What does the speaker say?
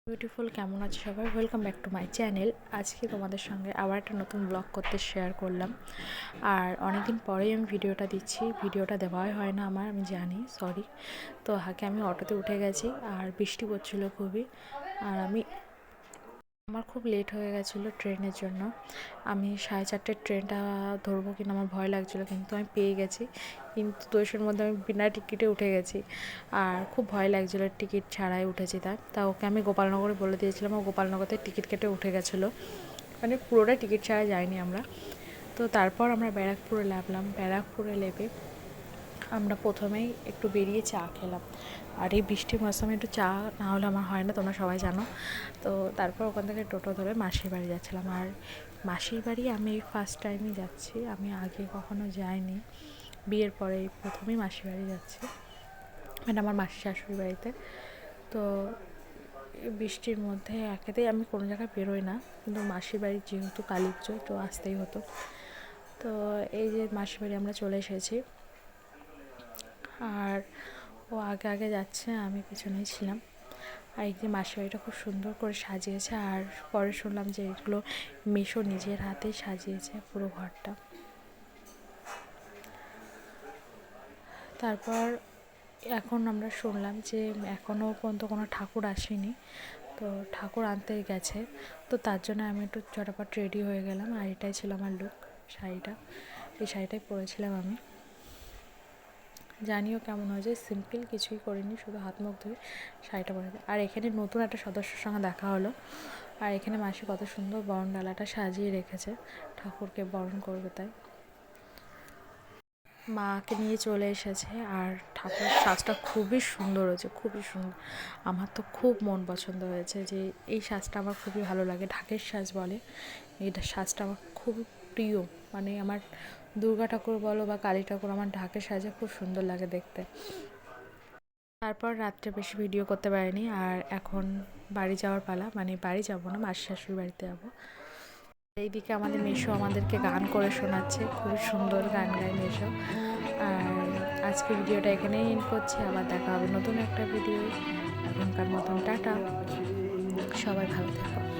Beautiful, কেমন আছে সবাই? Welcome back to my channel. আজকে তোমাদের সঙ্গে আবার একটা নতুন ব্লগ করতে শেয়ার করলাম। আর অনেকদিন পরেই আমি ভিডিওটা দিচ্ছি। ভিডিওটা দেওয়াই হয় না আমার, আমি জানি, সরি। তো আগে আমি অটোতে উঠে গেছি আর বৃষ্টি পড়ছিল খুবই। আর আমার খুব লেট হয়ে গেছিলো ট্রেনের জন্য। আমি 4:30 ট্রেনটা ধরবো কিনা আমার ভয় লাগছিলো, কিন্তু আমি পেয়ে গেছি। কিন্তু দোষের মধ্যে আমি বিনা টিকিটে উঠে গেছি। আর খুব ভয় লাগছিলো, টিকিট ছাড়াই উঠেছি। তা ওকে আমি গোপালনগরে বলে দিয়েছিলাম, ও গোপালনগরতে টিকিট কেটে উঠে গেছিলো। মানে পুরোটা টিকিট ছাড়া যাইনি আমরা। তো তারপর আমরা ব্যারাকপুরে নামলাম। ব্যারাকপুরে নেমে আমরা প্রথমেই একটু বেরিয়ে চা খেলাম। আর এই বৃষ্টির মৌসুমে একটু চা না হলে আমার হয় না, তোমরা সবাই জানো। তো তারপর ওখান থেকে টোটো ধরে মাসির বাড়ি যাচ্ছিলাম। আর মাসির বাড়ি আমি ফার্স্ট টাইমই যাচ্ছি, আমি আগে কখনো যাইনি। বিয়ের পরে প্রথমেই মাসির বাড়ি যাচ্ছি, মানে আমার মাসির শাশুড়ি বাড়িতে। তো বৃষ্টির মধ্যে একেতেই আমি কোনো জায়গায় বেরোই না, কিন্তু মাসির বাড়ি যেহেতু কালী পুজো, তো আসতেই হতো। তো এই যে মাসির বাড়ি আমরা চলে এসেছি। আর ও আগে আগে যাচ্ছে, আমি পিছনেই ছিলাম। আর এই যে মাসির বাড়িটা খুব সুন্দর করে সাজিয়েছে। আর পরে শুনলাম যে এগুলো মেসো নিজের হাতেই সাজিয়েছে পুরো ঘরটা। তারপর এখন আমরা শুনলাম যে এখনও পর্যন্ত কোনো ঠাকুর আসেনি, তো ঠাকুর আনতে গেছে। তো তার জন্য আমি একটু চটাপট রেডি হয়ে গেলাম। আর এটাই ছিল আমার লুক, শাড়িটা। এই শাড়িটাই পরেছিলাম আমি। জানিও কেমন হয়েছে, সিম্পল, কিছুই করিনি, শুধু হাত মুখ ধুয়ে শাড়িটা পরে। আর এখানে নতুন একটা সদস্যর সঙ্গে দেখা হলো। আর এখানে মাসি কত সুন্দর বরণ ডালাটা সাজিয়ে রেখেছে, ঠাকুরকে বরণ করবে তাই। মাকে নিয়ে চলে এসেছে। আর ঠাকুরের সাজটা খুবই সুন্দর হয়েছে, খুবই সুন্দর। আমার তো খুব মন পছন্দ হয়েছে, যে এই সাজটা আমার খুবই ভালো লাগে। ঢাকের সাজ বলে, এই সাজটা আমার খুব প্রিয়। মানে আমার দুর্গা ঠাকুর বলো বা কালী ঠাকুর, আমার ঢাকের সাজে খুব সুন্দর লাগে দেখতে। তারপর রাত্রে বেশি ভিডিও করতে পারিনি। আর এখন বাড়ি যাওয়ার পালা, মানে বাড়ি যাবো না, মাসি শাশুড়ির বাড়িতে যাবো। এইদিকে আমাদের মেসো আমাদেরকে গান করে শোনাচ্ছে, খুবই সুন্দর গান গায় মেসো। আর আজকে ভিডিওটা এখানেই এন্ড করছি, আবার দেখা হবে নতুন একটা ভিডিও। এখনকার মতন টাটা, সবাই ভালো থেকো।